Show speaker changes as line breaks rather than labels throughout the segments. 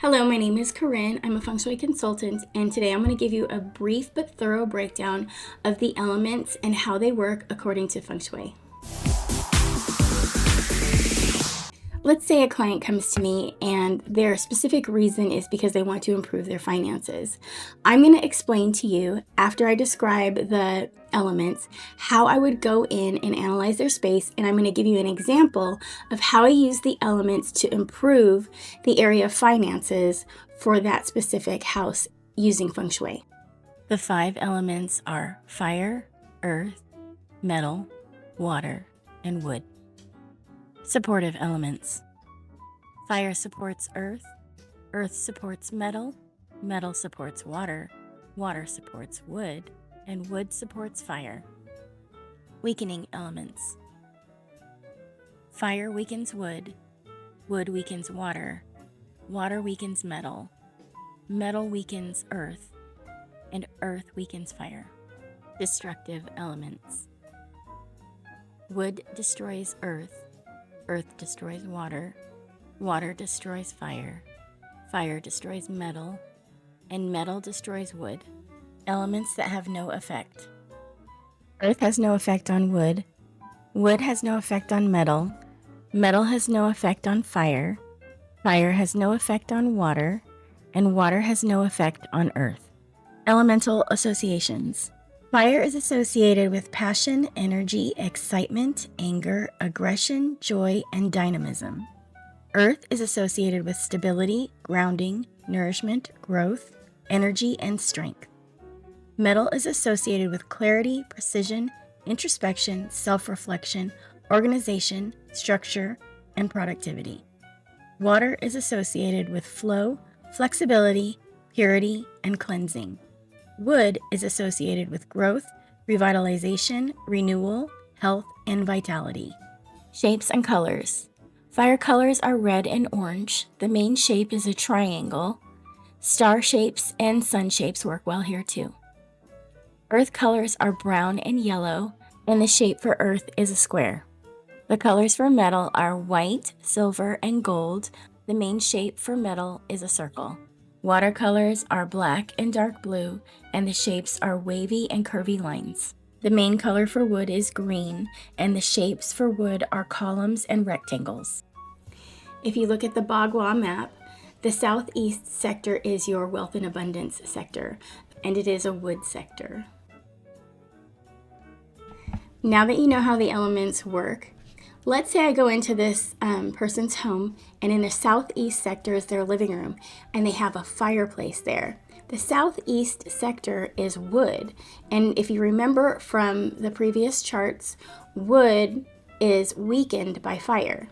Hello, my name is Corinne. I'm a Feng Shui consultant, and today I'm going to give you a brief but thorough breakdown of the elements and how they work according to Feng Shui. Let's say a client comes to me and their specific reason is because they want to improve their finances. I'm going to explain to you, after I describe the elements, how I would go in and analyze their space, and I'm going to give you an example of how I use the elements to improve the area of finances for that specific house using Feng Shui. The 5 elements are fire, earth, metal, water, and wood. Supportive elements. Fire supports earth, earth supports metal, metal supports water, water supports wood, and wood supports fire. Weakening elements. Fire weakens wood, wood weakens water, water weakens metal, metal weakens earth, and earth weakens fire. Destructive elements. Wood destroys earth, earth destroys water, water destroys fire, fire destroys metal, and metal destroys wood. Elements that have no effect. Earth has no effect on wood, wood has no effect on metal, metal has no effect on fire, fire has no effect on water, and water has no effect on earth. Elemental associations. Fire is associated with passion, energy, excitement, anger, aggression, joy, and dynamism. Earth is associated with stability, grounding, nourishment, growth, energy, and strength. Metal is associated with clarity, precision, introspection, self-reflection, organization, structure, and productivity. Water is associated with flow, flexibility, purity, and cleansing. Wood is associated with growth, revitalization, renewal, health, and vitality. Shapes and colors. Fire colors are red and orange. The main shape is a triangle. Star shapes and sun shapes work well here too. Earth colors are brown and yellow, and the shape for earth is a square. The colors for metal are white, silver, and gold. The main shape for metal is a circle. Watercolors are black and dark blue, and the shapes are wavy and curvy lines. The main color for wood is green, and the shapes for wood are columns and rectangles. If you look at the Bagua map, the southeast sector is your wealth and abundance sector, and it is a wood sector. Now that you know how the elements work, let's say I go into this person's home, and in the southeast sector is their living room, and they have a fireplace there. The southeast sector is wood, and if you remember from the previous charts, wood is weakened by fire.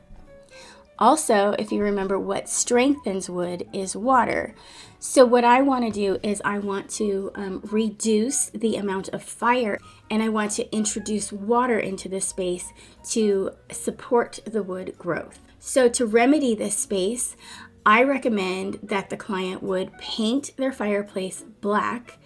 Also, if you remember, what strengthens wood is water. So what I want to do is I want to reduce the amount of fire, and I want to introduce water into this space to support the wood growth. So to remedy this space, I recommend that the client would paint their fireplace black,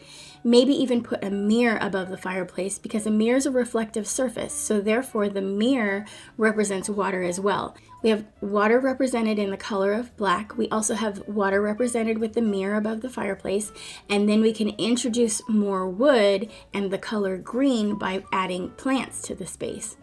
maybe even put a mirror above the fireplace, because a mirror is a reflective surface, so therefore the mirror represents water as well. We have water represented in the color of black. We also have water represented with the mirror above the fireplace, and then we can introduce more wood and the color green by adding plants to the space.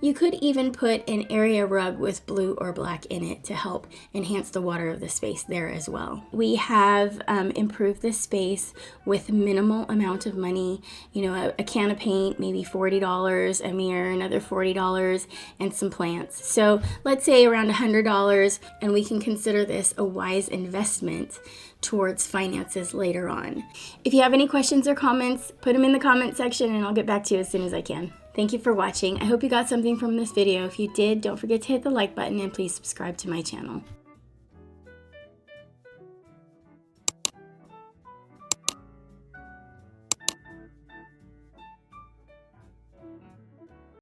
You could even put an area rug with blue or black in it to help enhance the water of the space there as well. We have improved this space with minimal amount of money. You know, a can of paint, maybe $40, a mirror, another $40, and some plants. So let's say around $100, and we can consider this a wise investment towards finances later on. If you have any questions or comments, put them in the comment section and I'll get back to you as soon as I can. Thank you for watching. I hope you got something from this video. If you did, don't forget to hit the like button and please subscribe to my channel.